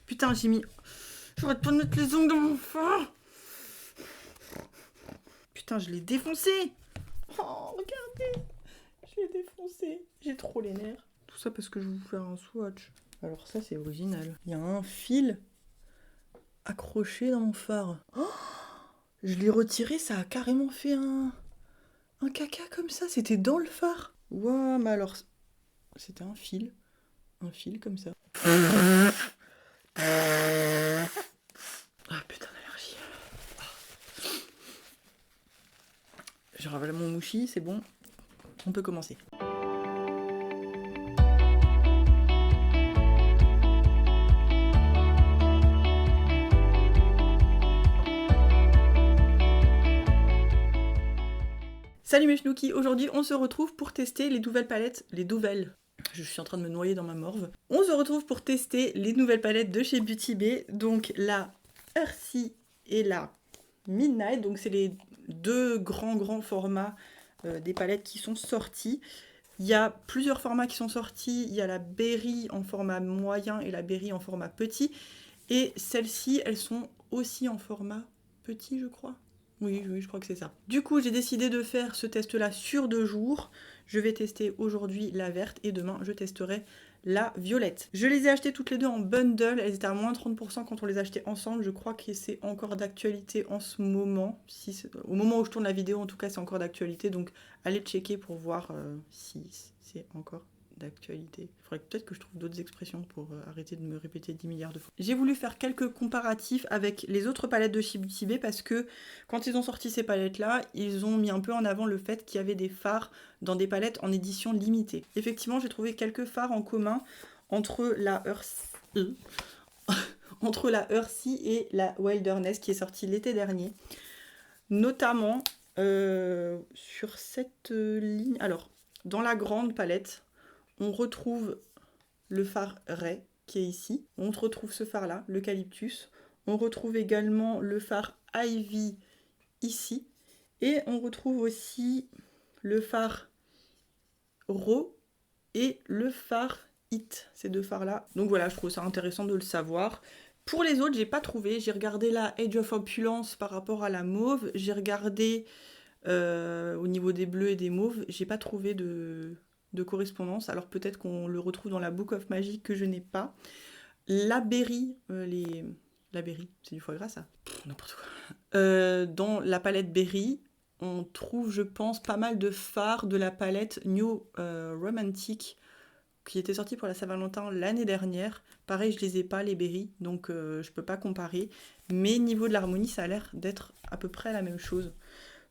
Putain, j'ai mis... J'aurais pas de mettre les ongles dans mon fard. Putain, je l'ai défoncé. Oh, regardez. Je l'ai défoncé. J'ai trop les nerfs. Tout ça parce que je vais vous faire un swatch. Alors ça, c'est original. Il y a un fil accroché dans mon phare. Oh, je l'ai retiré, ça a carrément fait un caca comme ça. C'était dans le phare. Ouah, mais alors... C'était un fil. Un fil comme ça. Ah putain d'allergie. J'ai ravalé mon mouchi, c'est bon. On peut commencer. Salut mes chnouki, aujourd'hui on se retrouve pour tester les nouvelles palettes, je suis en train de me noyer dans ma morve. On se retrouve pour tester les nouvelles palettes de chez Beauty Bay, donc la Earthy et la Midnight, donc c'est les deux grands formats des palettes qui sont sortis. Il y a plusieurs formats qui sont sortis, il y a la Berry en format moyen et la Berry en format petit, et celles-ci elles sont aussi en format petit je crois. Oui, je crois que c'est ça. Du coup, j'ai décidé de faire ce test-là sur 2 jours. Je vais tester aujourd'hui la verte et demain, je testerai la violette. Je les ai achetées toutes les deux en bundle. Elles étaient à moins 30% quand on les achetait ensemble. Je crois que c'est encore d'actualité en ce moment. Au moment où je tourne la vidéo, en tout cas, c'est encore d'actualité. Donc, allez checker pour voir si c'est encore d'actualité. Il faudrait peut-être que je trouve d'autres expressions pour arrêter de me répéter 10 milliards de fois. J'ai voulu faire quelques comparatifs avec les autres palettes de chez Beauty Bay parce que quand ils ont sorti ces palettes-là, ils ont mis un peu en avant le fait qu'il y avait des fards dans des palettes en édition limitée. Effectivement, j'ai trouvé quelques fards en commun entre la Earthy et la Wilderness qui est sortie l'été dernier. Notamment sur cette ligne... Alors, dans la grande palette, on retrouve le phare Ray qui est ici. On retrouve ce phare-là, l'eucalyptus. On retrouve également le phare Ivy ici. Et on retrouve aussi le phare Raw et le phare It, ces deux phares-là. Donc voilà, je trouve ça intéressant de le savoir. Pour les autres, j'ai pas trouvé. J'ai regardé la Age of Opulence par rapport à la mauve. J'ai regardé au niveau des bleus et des mauves. J'ai pas trouvé de correspondance. Alors peut-être qu'on le retrouve dans la Book of Magic que je n'ai pas. La Berry, la Berry, c'est du foie gras ça. N'importe quoi. Dans la palette Berry, on trouve, je pense, pas mal de fards de la palette New Romantic qui était sortie pour la Saint-Valentin l'année dernière. Pareil, je les ai pas, les Berry, donc je peux pas comparer. Mais niveau de l'harmonie, ça a l'air d'être à peu près la même chose.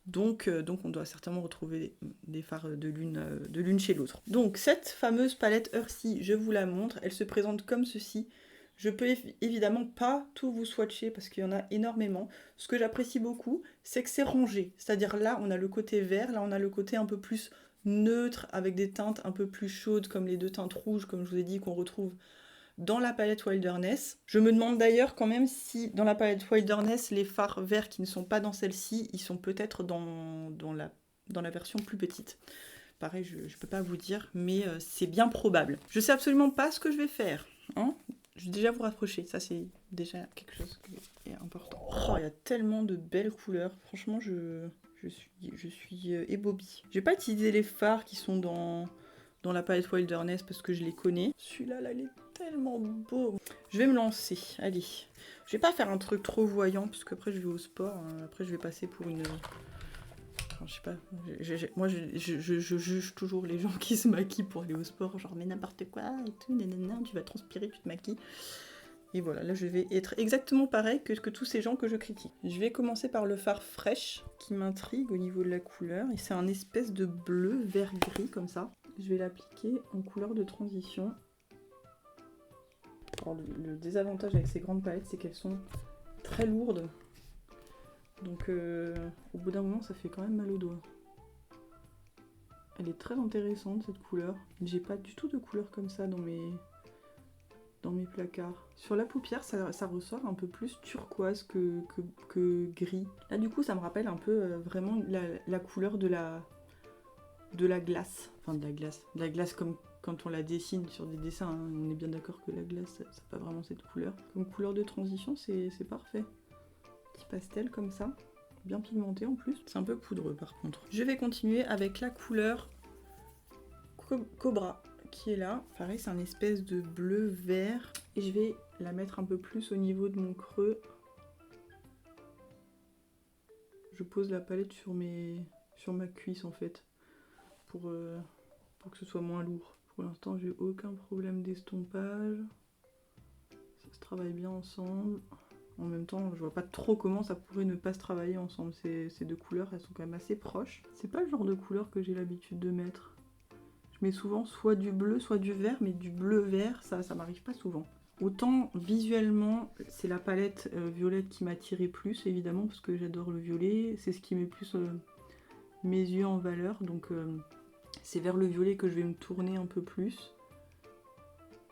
Donc on doit certainement retrouver des fards de l'une chez l'autre. Donc cette fameuse palette Earthy, je vous la montre. Elle se présente comme ceci. Je peux évidemment pas tout vous swatcher parce qu'il y en a énormément. Ce que j'apprécie beaucoup, c'est que c'est rangé. C'est-à-dire là, on a le côté vert, là on a le côté un peu plus neutre avec des teintes un peu plus chaudes comme les deux teintes rouges, comme je vous ai dit, qu'on retrouve dans la palette Wilderness. Je me demande d'ailleurs quand même si dans la palette Wilderness, les fards verts qui ne sont pas dans celle-ci, ils sont peut-être dans la version plus petite. Pareil, je ne peux pas vous dire, mais c'est bien probable. Je sais absolument pas ce que je vais faire. Hein, je vais déjà vous rapprocher, ça c'est déjà quelque chose qui est important. Oh, il y a tellement de belles couleurs. Franchement, je suis ébobie. Je vais pas utiliser les fards qui sont dans la palette Wilderness parce que je les connais. Celui-là, là, il est tellement beau. Je vais me lancer, allez. Je vais pas faire un truc trop voyant parce qu'après je vais au sport. Hein. Après je vais passer pour une... Enfin, je sais pas. Moi je juge toujours les gens qui se maquillent pour aller au sport. Genre mais n'importe quoi et tout, nanana, tu vas transpirer, tu te maquilles. Et voilà, là je vais être exactement pareil que tous ces gens que je critique. Je vais commencer par le fard Fresh qui m'intrigue au niveau de la couleur. Et c'est un espèce de bleu vert gris comme ça. Je vais l'appliquer en couleur de transition. Alors, le désavantage avec ces grandes palettes, c'est qu'elles sont très lourdes. Donc au bout d'un moment, ça fait quand même mal aux doigts. Elle est très intéressante cette couleur. J'ai pas du tout de couleur comme ça dans mes placards. Sur la paupière, ça ressort un peu plus turquoise que gris. Là du coup, ça me rappelle un peu vraiment la couleur de la glace. Enfin de la glace comme quand on la dessine sur des dessins, hein, on est bien d'accord que la glace, ça n'a pas vraiment cette couleur. Comme couleur de transition, c'est parfait. Petit pastel comme ça, bien pigmenté en plus. C'est un peu poudreux par contre. Je vais continuer avec la couleur Cobra qui est là. Pareil, c'est un espèce de bleu vert. Et je vais la mettre un peu plus au niveau de mon creux. Je pose la palette sur ma cuisse en fait, pour que ce soit moins lourd. Pour l'instant, j'ai aucun problème d'estompage. Ça se travaille bien ensemble. En même temps, je vois pas trop comment ça pourrait ne pas se travailler ensemble. Ces deux couleurs, elles sont quand même assez proches. C'est pas le genre de couleur que j'ai l'habitude de mettre. Je mets souvent soit du bleu, soit du vert, mais du bleu-vert, ça m'arrive pas souvent. Autant visuellement, c'est la palette violette qui m'a tiré plus, évidemment, parce que j'adore le violet. C'est ce qui met plus mes yeux en valeur, donc c'est vers le violet que je vais me tourner un peu plus.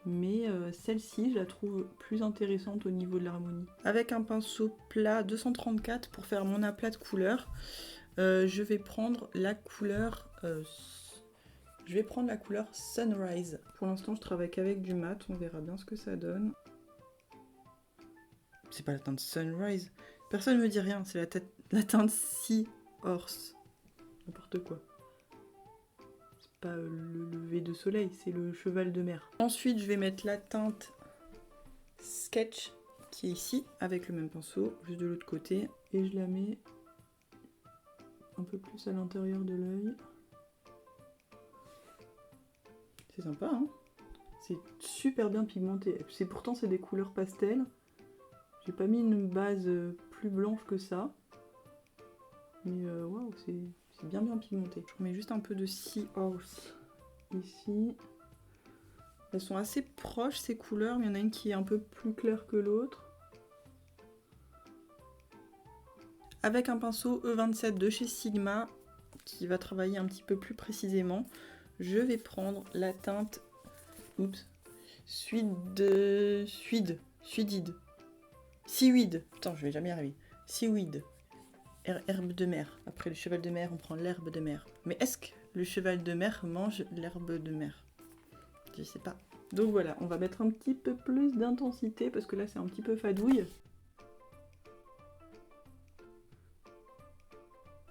Mais celle-ci, je la trouve plus intéressante au niveau de l'harmonie. Avec un pinceau plat 234 pour faire mon aplat de couleurs, je vais prendre la couleur Sunrise. Pour l'instant, je travaille qu'avec du mat, on verra bien ce que ça donne. C'est pas la teinte Sunrise. Personne ne me dit rien, c'est la teinte Sea Horse. N'importe quoi. C'est pas le lever de soleil, c'est le cheval de mer. Ensuite, je vais mettre la teinte Sketch qui est ici, avec le même pinceau, juste de l'autre côté. Et je la mets un peu plus à l'intérieur de l'œil. C'est sympa, hein? C'est super bien pigmenté. Pourtant, c'est des couleurs pastel. J'ai pas mis une base plus blanche que ça. Mais waouh, c'est bien pigmenté. Je remets juste un peu de Sea Horse ici. Elles sont assez proches ces couleurs, mais il y en a une qui est un peu plus claire que l'autre. Avec un pinceau E27 de chez Sigma, qui va travailler un petit peu plus précisément, je vais prendre la teinte Seaweed. Attends, je vais jamais y arriver. Seaweed. Herbe de mer. Après le cheval de mer, on prend l'herbe de mer. Mais est-ce que le cheval de mer mange l'herbe de mer? Je sais pas. Donc voilà, on va mettre un petit peu plus d'intensité parce que là c'est un petit peu fadouille.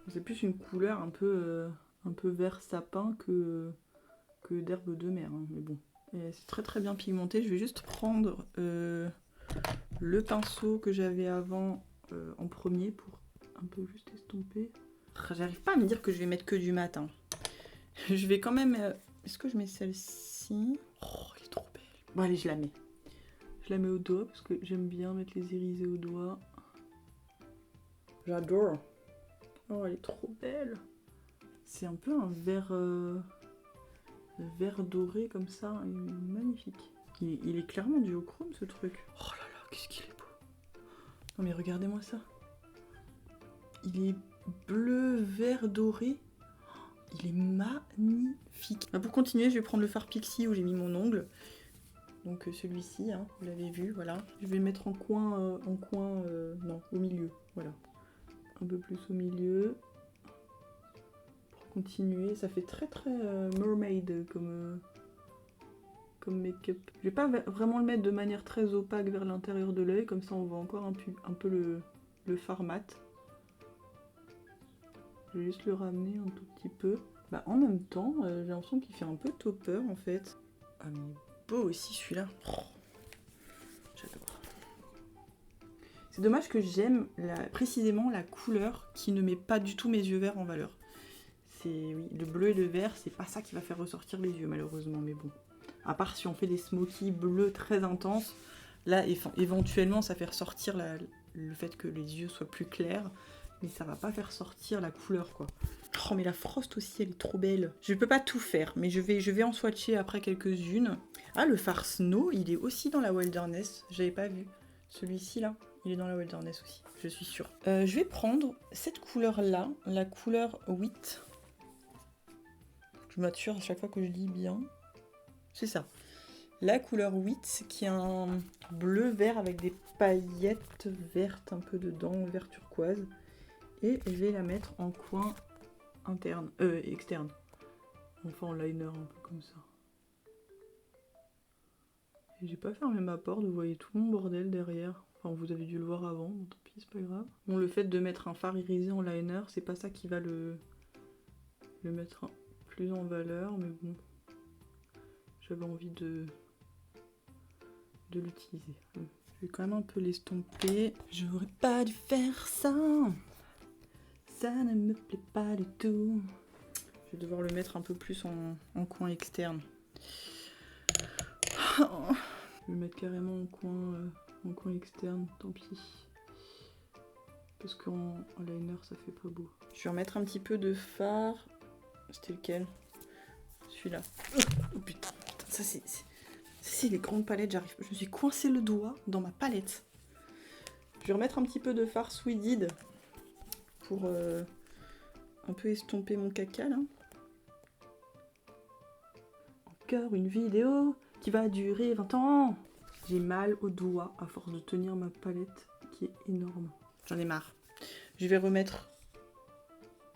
C'est plus une couleur un peu vert sapin que d'herbe de mer, hein, mais bon. C'est très bien pigmenté. Je vais juste prendre le pinceau que j'avais avant en premier pour un peu juste estomper. J'arrive pas à me dire que je vais mettre que du mat. Hein. Je vais quand même... Est-ce que je mets celle-ci? Oh, elle est trop belle. Bon allez, je la mets. Je la mets au doigt parce que j'aime bien mettre les irisés au doigt. J'adore. Oh, elle est trop belle. C'est un peu un vert doré comme ça. Il est magnifique. Il est clairement du duochrome ce truc. Oh là là, qu'est-ce qu'il est beau. Non mais regardez-moi ça. Il est bleu, vert, doré. Il est magnifique. Pour continuer, je vais prendre le fard Pixie où j'ai mis mon ongle. Donc celui-ci, hein, vous l'avez vu, voilà. Je vais mettre en coin, non, au milieu, voilà. Un peu plus au milieu. Pour continuer, ça fait très mermaid comme make-up. Je vais pas vraiment le mettre de manière très opaque vers l'intérieur de l'œil, comme ça on voit encore un peu le fard mat. Je vais juste le ramener un tout petit peu. Bah, en même temps, j'ai l'impression qu'il fait un peu topper en fait. Ah mais il est beau aussi celui-là. Oh, j'adore. C'est dommage que j'aime précisément la couleur qui ne met pas du tout mes yeux verts en valeur. Oui, le bleu et le vert, c'est pas ça qui va faire ressortir les yeux malheureusement, mais bon. À part si on fait des smoky bleus très intenses, là éventuellement ça fait ressortir le fait que les yeux soient plus clairs. Mais ça va pas faire sortir la couleur quoi. Oh mais la Frost aussi elle est trop belle. Je peux pas tout faire mais je vais en swatcher après quelques-unes. Ah le fard Snow il est aussi dans la Wilderness. J'avais pas vu. Celui-ci là il est dans la Wilderness aussi. Je suis sûre. Je vais prendre cette couleur là. La couleur Wheat. Je m'assure à chaque fois que je dis bien. C'est ça. La couleur Wheat qui est un bleu vert avec des paillettes vertes un peu dedans. Vert turquoise. Et je vais la mettre en coin externe. Enfin en liner un peu comme ça. J'ai pas fermé ma porte, vous voyez tout mon bordel derrière. Enfin, vous avez dû le voir avant, bon, tant pis, c'est pas grave. Bon, le fait de mettre un fard irisé en liner, c'est pas ça qui va le mettre plus en valeur, mais bon, j'avais envie de l'utiliser. Je vais quand même un peu l'estomper. J'aurais pas dû faire ça. Ça ne me plaît pas du tout. Je vais devoir le mettre un peu plus en coin externe. Je vais le mettre carrément en coin externe, tant pis. Parce qu'en liner, ça fait pas beau. Je vais remettre un petit peu de fard. C'était lequel? Celui-là. Oh putain, ça c'est les grandes palettes, j'arrive. Je me suis coincé le doigt dans ma palette. Je vais remettre un petit peu de fard Sweeted pour un peu estomper mon caca là. Encore une vidéo qui va durer 20 ans. J'ai mal au doigt à force de tenir ma palette qui est énorme. J'en ai marre. Je vais remettre...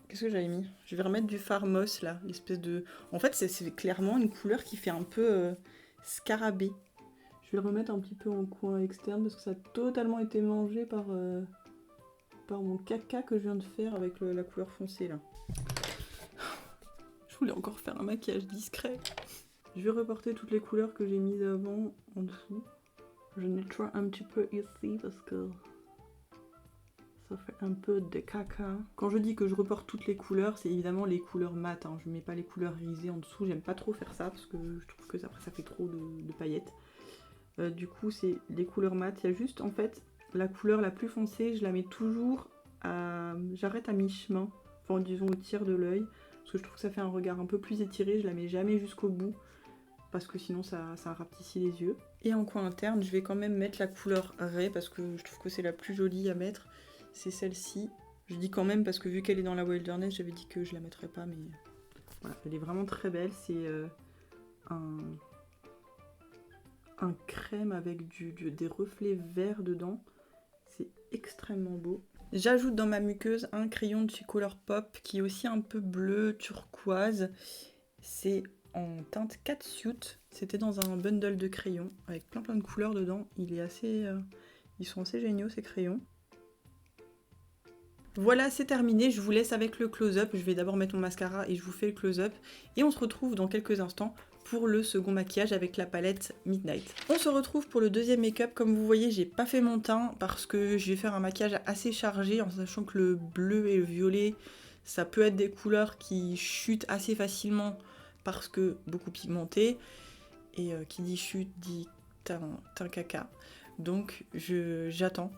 Qu'est-ce que j'avais mis? Je vais remettre du fard moss là, l'espèce de... En fait c'est clairement une couleur qui fait un peu scarabée. Je vais le remettre un petit peu en coin externe parce que ça a totalement été mangé par mon caca que je viens de faire avec la couleur foncée là. Je voulais encore faire un maquillage discret. Je vais reporter toutes les couleurs que j'ai mises avant en dessous. Je nettoie un petit peu ici parce que ça fait un peu de caca. Quand je dis que je reporte toutes les couleurs, c'est évidemment les couleurs mat. Hein. Je mets pas les couleurs irisées en dessous. J'aime pas trop faire ça parce que je trouve que après ça fait trop de paillettes. Du coup, c'est les couleurs mat. Il y a juste en fait la couleur la plus foncée, je la mets toujours à... J'arrête à mi-chemin. Enfin, disons au tiers de l'œil. Parce que je trouve que ça fait un regard un peu plus étiré. Je la mets jamais jusqu'au bout. Parce que sinon ça rapetissit les yeux. Et en coin interne, je vais quand même mettre la couleur Ray parce que je trouve que c'est la plus jolie à mettre. C'est celle-ci. Je dis quand même parce que vu qu'elle est dans la Wilderness, j'avais dit que je la mettrais pas, mais voilà, elle est vraiment très belle. C'est un crème avec des reflets verts dedans. C'est extrêmement beau. J'ajoute dans ma muqueuse un crayon de chez Colourpop qui est aussi un peu bleu turquoise. C'est en teinte catsuit. C'était dans un bundle de crayons avec plein de couleurs dedans. Ils sont assez géniaux ces crayons. Voilà, c'est terminé. Je vous laisse avec le close-up. Je vais d'abord mettre mon mascara et je vous fais le close-up. Et on se retrouve dans quelques instants pour le second maquillage avec la palette Midnight. On se retrouve pour le deuxième make-up. Comme vous voyez, j'ai pas fait mon teint parce que je vais faire un maquillage assez chargé en sachant que le bleu et le violet, ça peut être des couleurs qui chutent assez facilement parce que beaucoup pigmenté, et qui dit chute dit teint caca. Donc j'attends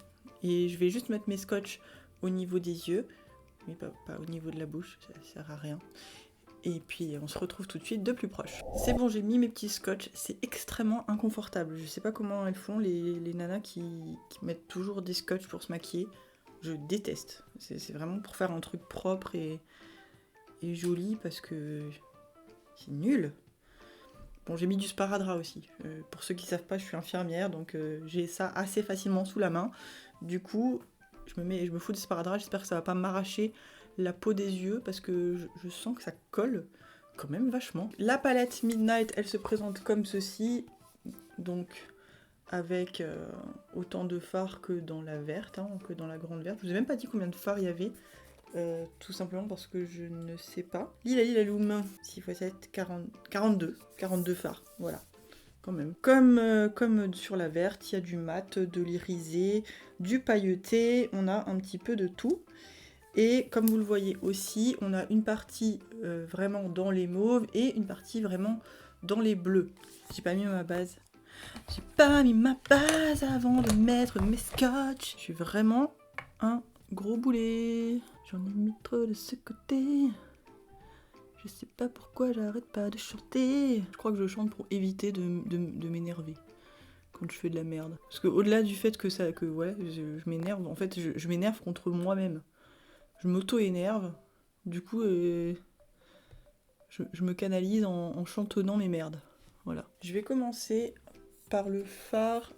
et je vais juste mettre mes scotch au niveau des yeux, mais pas au niveau de la bouche, ça sert à rien. Et puis on se retrouve tout de suite de plus proche. C'est bon, j'ai mis mes petits scotch, c'est extrêmement inconfortable. Je sais pas comment elles font les nanas qui mettent toujours des scotch pour se maquiller. Je déteste. C'est vraiment pour faire un truc propre et joli parce que c'est nul. Bon, j'ai mis du sparadrap aussi. Pour ceux qui savent pas, je suis infirmière, donc j'ai ça assez facilement sous la main. Du coup, je me fous du sparadrap. J'espère que ça va pas m'arracher la peau des yeux parce que je sens que ça colle quand même vachement. La palette Midnight, elle se présente comme ceci. Donc, avec autant de fards que dans la verte, hein, que dans la grande verte. Je vous ai même pas dit combien de fards il y avait. Tout simplement parce que je ne sais pas. Lilaloum, 6 x 7, 42 fards, voilà, quand même. Comme sur la verte, il y a du mat, de l'irisé, du pailleté, on a un petit peu de tout. Et comme vous le voyez aussi, on a une partie vraiment dans les mauves et une partie vraiment dans les bleus. J'ai pas mis ma base. J'ai pas mis ma base avant de mettre mes scotch. Je suis vraiment un gros boulet. J'en ai mis trop de ce côté. Je sais pas pourquoi j'arrête pas de chanter. Je crois que je chante pour éviter de m'énerver quand je fais de la merde. Parce que au-delà du fait que je m'énerve, en fait je m'énerve contre moi-même. Je m'auto-énerve. Du coup, je me canalise en chantonnant mes merdes. Voilà. Je vais commencer par le fard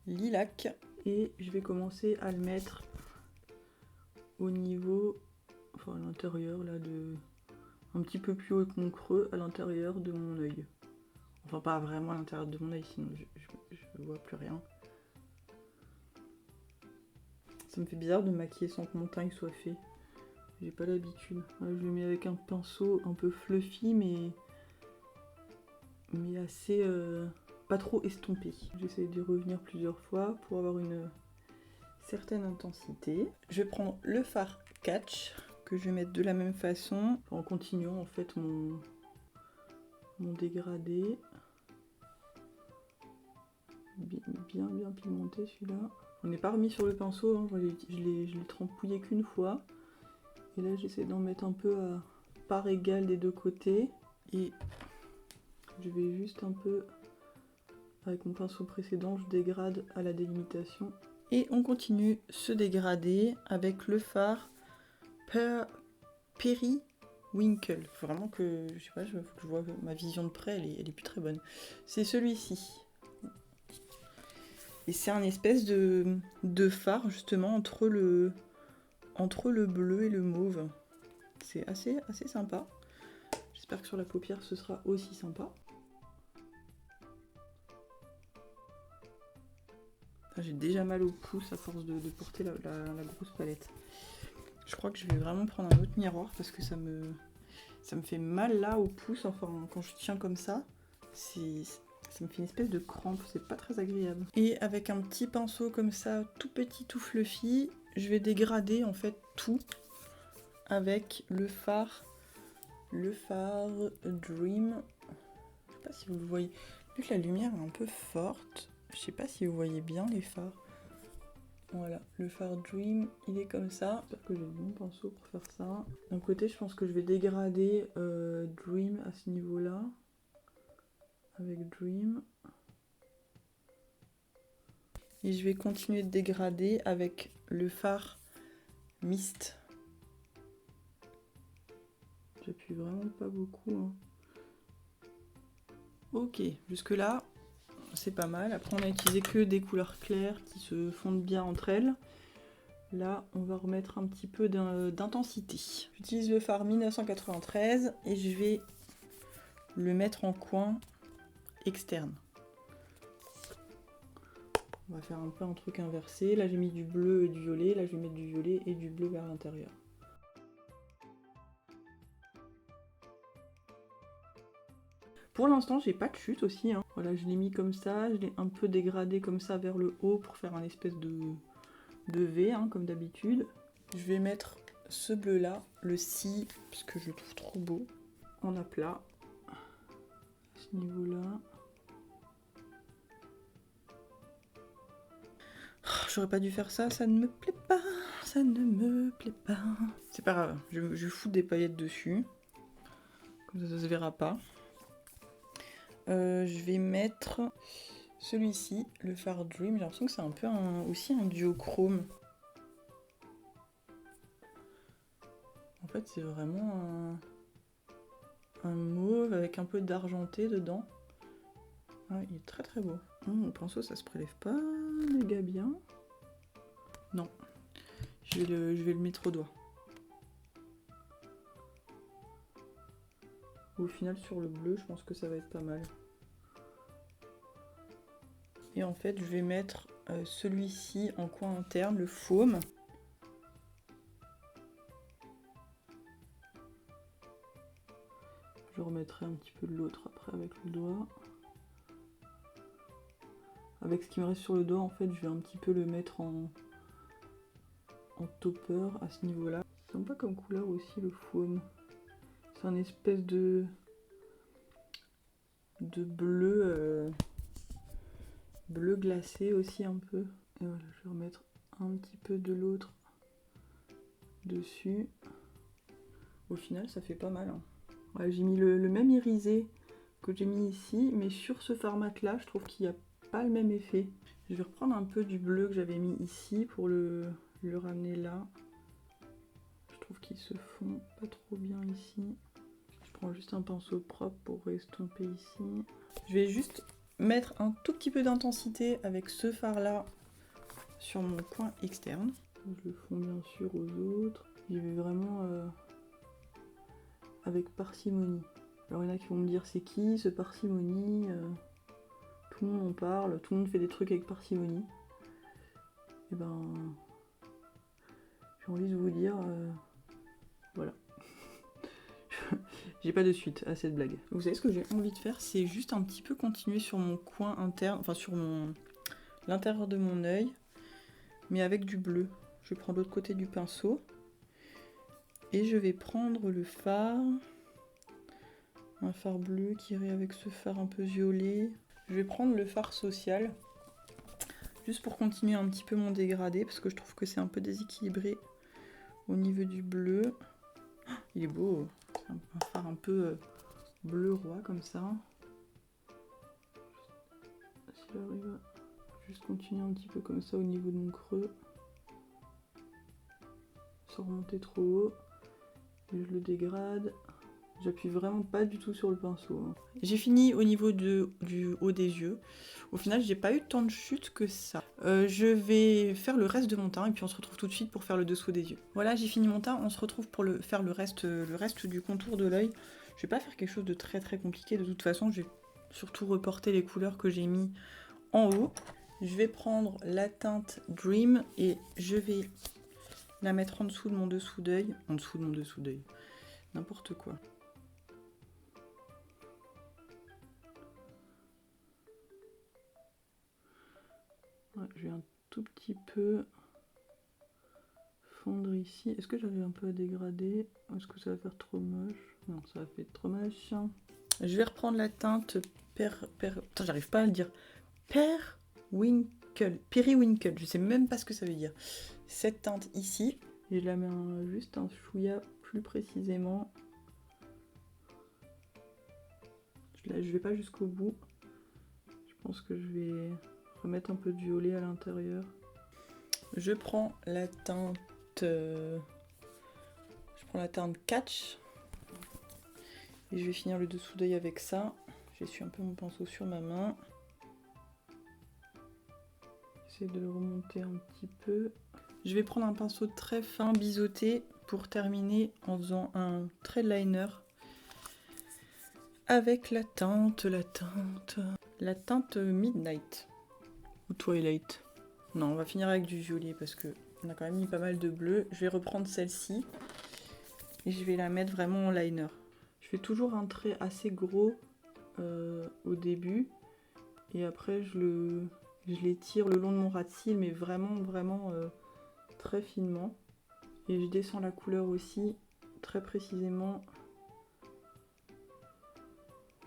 lilac. Et je vais commencer à le mettre au niveau, enfin à l'intérieur là, un petit peu plus haut que mon creux, à l'intérieur de mon œil. Enfin, pas vraiment à l'intérieur de mon œil, sinon je vois plus rien. Ça me fait bizarre de maquiller sans que mon teint soit fait. J'ai pas l'habitude. Voilà, je le mets avec un pinceau un peu fluffy, mais assez pas trop estompé. J'essaie d'y revenir plusieurs fois pour avoir une certaine intensité. Je vais prendre le fard Catch que je vais mettre de la même façon en continuant en fait mon dégradé. Bien pigmenté celui-là. On n'est pas remis sur le pinceau, hein. Je l'ai trempouillé qu'une fois. Et là j'essaie d'en mettre un peu à part égale des deux côtés. Et je vais juste un peu, avec mon pinceau précédent, je dégrade à la délimitation. Et on continue ce dégradé avec le fard Periwinkle. Faut vraiment que, je sais pas, faut que je vois ma vision de près, elle est plus très bonne. C'est celui-ci. Et c'est un espèce de fard justement entre le bleu et le mauve. C'est assez sympa. J'espère que sur la paupière ce sera aussi sympa. J'ai déjà mal au pouce à force de porter la grosse palette. Je crois que je vais vraiment prendre un autre miroir parce que ça me fait mal là au pouce. Enfin, quand je tiens comme ça, ça me fait une espèce de crampe. C'est pas très agréable. Et avec un petit pinceau comme ça, tout petit, tout fluffy, je vais dégrader en fait tout avec le fard Dream. Je sais pas si vous le voyez. Vu que la lumière est un peu forte, je sais pas si vous voyez bien les fards. Voilà, le fard Dream, il est comme ça. J'espère que j'ai le bon pinceau pour faire ça. D'un côté, je pense que je vais dégrader Dream à ce niveau-là. Avec Dream. Et je vais continuer de dégrader avec le fard Mist. J'appuie vraiment pas beaucoup. Hein. Ok, jusque là, c'est pas mal. Après, on a utilisé que des couleurs claires qui se fondent bien entre elles. Là, on va remettre un petit peu d'intensité. J'utilise le fard 1993 et je vais le mettre en coin externe. On va faire un peu un truc inversé. Là, j'ai mis du bleu et du violet. Là, je vais mettre du violet et du bleu vers l'intérieur. Pour l'instant, j'ai pas de chute aussi. Hein. Voilà, je l'ai mis comme ça. Je l'ai un peu dégradé comme ça vers le haut pour faire un espèce de V, hein, comme d'habitude. Je vais mettre ce bleu là, le Si, parce que je le trouve trop beau, en aplat, à ce niveau là. Oh, j'aurais pas dû faire ça, ça ne me plaît pas, ça ne me plaît pas. C'est pas grave, je fous des paillettes dessus, comme ça se verra pas. Je vais mettre celui-ci, le fard Dream. J'ai l'impression que c'est un peu aussi un duochrome. En fait, c'est vraiment un mauve avec un peu d'argenté dedans. Ah, il est très très beau. Mon pinceau, ça se prélève pas méga bien. Non, je vais le mettre au doigt. Au final, sur le bleu, je pense que ça va être pas mal. Et en fait, je vais mettre celui-ci en coin interne, le faume. Je remettrai un petit peu de l'autre après avec le doigt. Avec ce qui me reste sur le doigt, en fait, je vais un petit peu le mettre en topper à ce niveau-là. C'est sympa comme couleur aussi, le faume. C'est un espèce de bleu, bleu glacé aussi un peu. Et voilà, je vais remettre un petit peu de l'autre dessus. Au final, ça fait pas mal. Hein. Voilà, j'ai mis le même irisé que j'ai mis ici, mais sur ce format-là, je trouve qu'il n'y a pas le même effet. Je vais reprendre un peu du bleu que j'avais mis ici pour le ramener là. Je trouve qu'il se fond pas trop bien ici. Je prends juste un pinceau propre pour estomper ici. Je vais juste mettre un tout petit peu d'intensité avec ce fard là sur mon coin externe. Je le fonds bien sûr aux autres. Je vais vraiment avec parcimonie. Alors il y en a qui vont me dire c'est qui ce parcimonie, tout le monde en parle, tout le monde fait des trucs avec parcimonie. Et ben j'ai envie de vous dire voilà. J'ai pas de suite à cette blague. Vous savez ce que j'ai envie de faire, c'est juste un petit peu continuer sur mon coin interne, enfin sur l'intérieur de mon œil, mais avec du bleu. Je prends l'autre côté du pinceau et je vais prendre le fard, un fard bleu qui irait avec ce fard un peu violet. Je vais prendre le fard social, juste pour continuer un petit peu mon dégradé, parce que je trouve que c'est un peu déséquilibré au niveau du bleu. Il est beau, c'est un fard un peu bleu roi comme ça. Si j'arrive à juste continuer un petit peu comme ça au niveau de mon creux, sans remonter trop haut, et je le dégrade. J'appuie vraiment pas du tout sur le pinceau. J'ai fini au niveau du haut des yeux. Au final, j'ai pas eu tant de chutes que ça. Je vais faire le reste de mon teint et puis on se retrouve tout de suite pour faire le dessous des yeux. Voilà, j'ai fini mon teint. On se retrouve pour faire le reste du contour de l'œil. Je vais pas faire quelque chose de très compliqué. De toute façon, je vais surtout reporter les couleurs que j'ai mis en haut. Je vais prendre la teinte Dream et je vais la mettre en dessous de mon dessous d'œil. En dessous de mon dessous d'œil. N'importe quoi. Ouais, je vais un tout petit peu fondre ici. Est-ce que j'arrive un peu à dégrader? Est-ce que ça va faire trop moche? Non, ça va faire trop moche. Je vais reprendre la teinte Putain, j'arrive pas à le dire. Periwinkle. Je sais même pas ce que ça veut dire. Cette teinte ici. Et je la mets juste un chouïa plus précisément. Je vais pas jusqu'au bout. Je pense que je vais remettre un peu de violet à l'intérieur. Je prends la teinte Catch et je vais finir le dessous d'œil avec ça. J'essuie un peu mon pinceau sur ma main. J'essaie de le remonter un petit peu. Je vais prendre un pinceau très fin biseauté pour terminer en faisant un trait liner avec la teinte Midnight ou Twilight. Non, on va finir avec du violet parce que on a quand même mis pas mal de bleu. Je vais reprendre celle-ci et je vais la mettre vraiment en liner. Je fais toujours un trait assez gros au début et après je l'étire le long de mon ras de cils, mais vraiment très finement. Et je descends la couleur aussi très précisément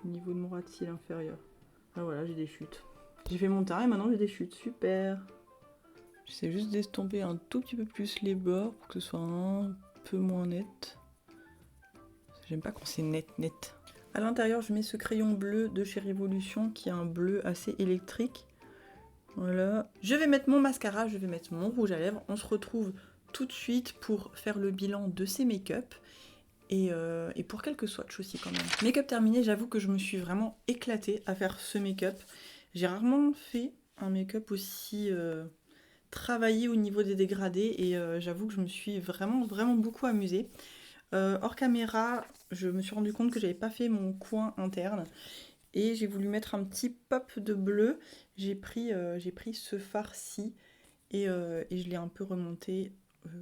au niveau de mon ras de cils inférieur. Ah voilà, j'ai des chutes. J'ai fait mon teint et maintenant j'ai des chutes, super. J'essaie juste d'estomper un tout petit peu plus les bords pour que ce soit un peu moins net. J'aime pas quand c'est net. À l'intérieur, je mets ce crayon bleu de chez Révolution qui est un bleu assez électrique. Voilà. Je vais mettre mon mascara, je vais mettre mon rouge à lèvres. On se retrouve tout de suite pour faire le bilan de ces make-up. Et pour quelques swatchs aussi quand même. Make-up terminé, j'avoue que je me suis vraiment éclatée à faire ce make-up. J'ai rarement fait un make-up aussi travaillé au niveau des dégradés et j'avoue que je me suis vraiment beaucoup amusée. Hors caméra, je me suis rendu compte que j'avais pas fait mon coin interne et j'ai voulu mettre un petit pop de bleu. J'ai pris ce fard-ci et je l'ai un peu remonté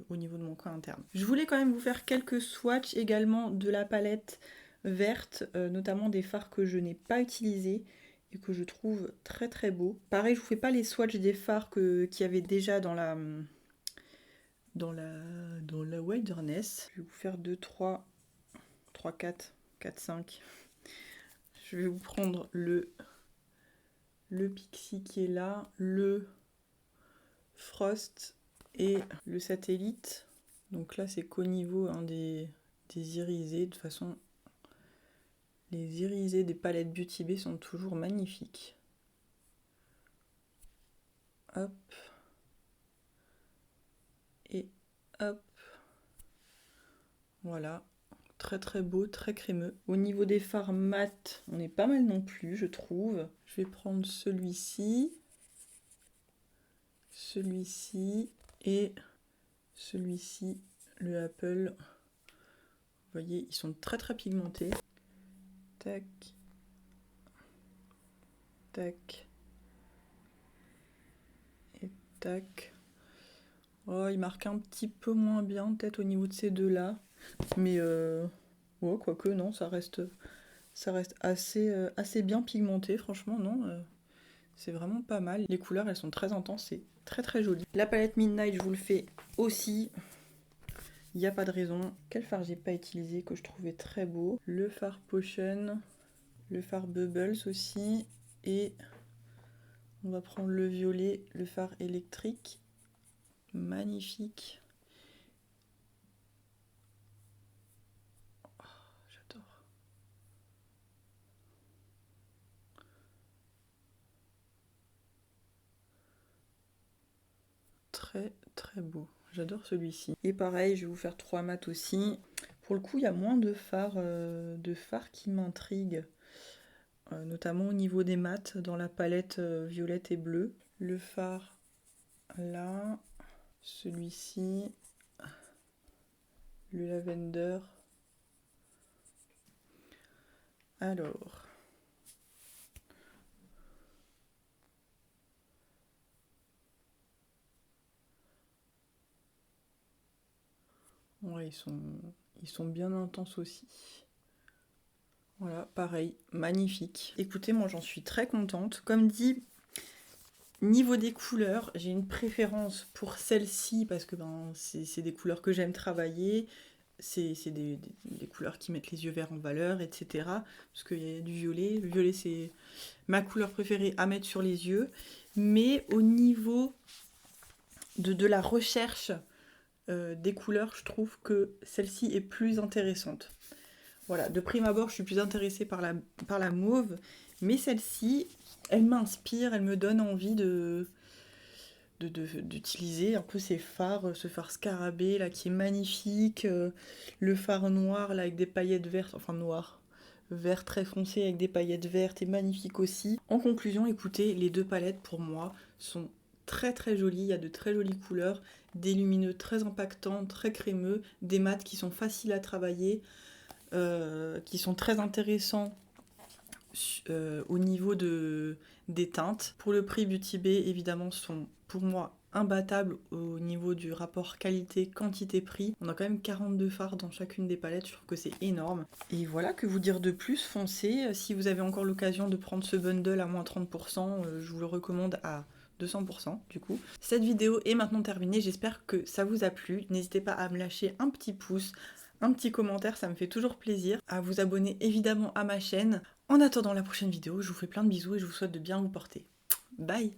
au niveau de mon coin interne. Je voulais quand même vous faire quelques swatchs également de la palette verte, notamment des fards que je n'ai pas utilisés et que je trouve très beaux. Pareil, je vous fais pas les swatchs des fards qu'il y avait déjà dans la Wilderness. Je vais vous faire 2, 3, 4, 5. Je vais vous prendre le Pixie qui est là, le Frost et le Satellite. Donc là, c'est qu'au niveau des irisés. De toute façon, les irisés des palettes Beauty Bay sont toujours magnifiques. Hop. Et hop. Voilà. Très beau, très crémeux. Au niveau des fards mat, on est pas mal non plus, je trouve. Je vais prendre celui-ci et celui-ci, le Apple. Vous voyez, ils sont très pigmentés. Tac. Tac. Et tac. Oh, il marque un petit peu moins bien, peut-être au niveau de ces deux-là. Mais, ouais, quoique, non, ça reste assez bien pigmenté, franchement, non. C'est vraiment pas mal. Les couleurs, elles sont très intenses, c'est très très joli. La palette Midnight, je vous le fais aussi. Il n'y a pas de raison. Quel fard j'ai pas utilisé que je trouvais très beau? Le fard Potion, le fard Bubbles aussi. Et on va prendre le violet, le fard électrique. Magnifique. Oh, j'adore. Très très beau. J'adore celui-ci. Et pareil, je vais vous faire 3 mats aussi. Pour le coup, il y a moins de fards qui m'intriguent. Notamment au niveau des mats dans la palette violette et bleue. Le fard là, celui-ci, le lavender. Alors, ouais, ils sont bien intenses aussi. Voilà, pareil, magnifique. Écoutez, moi j'en suis très contente. Comme dit, niveau des couleurs, j'ai une préférence pour celle-ci parce que c'est des couleurs que j'aime travailler. C'est des couleurs qui mettent les yeux verts en valeur, etc. Parce qu'il y a du violet. Le violet, c'est ma couleur préférée à mettre sur les yeux. Mais au niveau de la recherche des couleurs, je trouve que celle-ci est plus intéressante. Voilà, de prime abord, je suis plus intéressée par la mauve. Mais celle-ci, elle m'inspire, elle me donne envie d'utiliser un peu ces fards, ce fard scarabée là qui est magnifique, le fard noir là avec des paillettes vertes, enfin noir, vert très foncé avec des paillettes vertes est magnifique aussi. En conclusion, écoutez, les deux palettes pour moi sont très très jolies, il y a de très jolies couleurs, des lumineux très impactants, très crémeux, des mats qui sont faciles à travailler, qui sont très intéressants au niveau des teintes. Pour le prix, Beauty Bay, évidemment, sont pour moi imbattables au niveau du rapport qualité-quantité-prix. On a quand même 42 fards dans chacune des palettes, je trouve que c'est énorme. Et voilà, que vous dire de plus, foncez. Si vous avez encore l'occasion de prendre ce bundle à moins 30%, je vous le recommande à 200% du coup. Cette vidéo est maintenant terminée, j'espère que ça vous a plu. N'hésitez pas à me lâcher un petit pouce, un petit commentaire, ça me fait toujours plaisir. À vous abonner évidemment à ma chaîne. En attendant la prochaine vidéo, je vous fais plein de bisous et je vous souhaite de bien vous porter. Bye!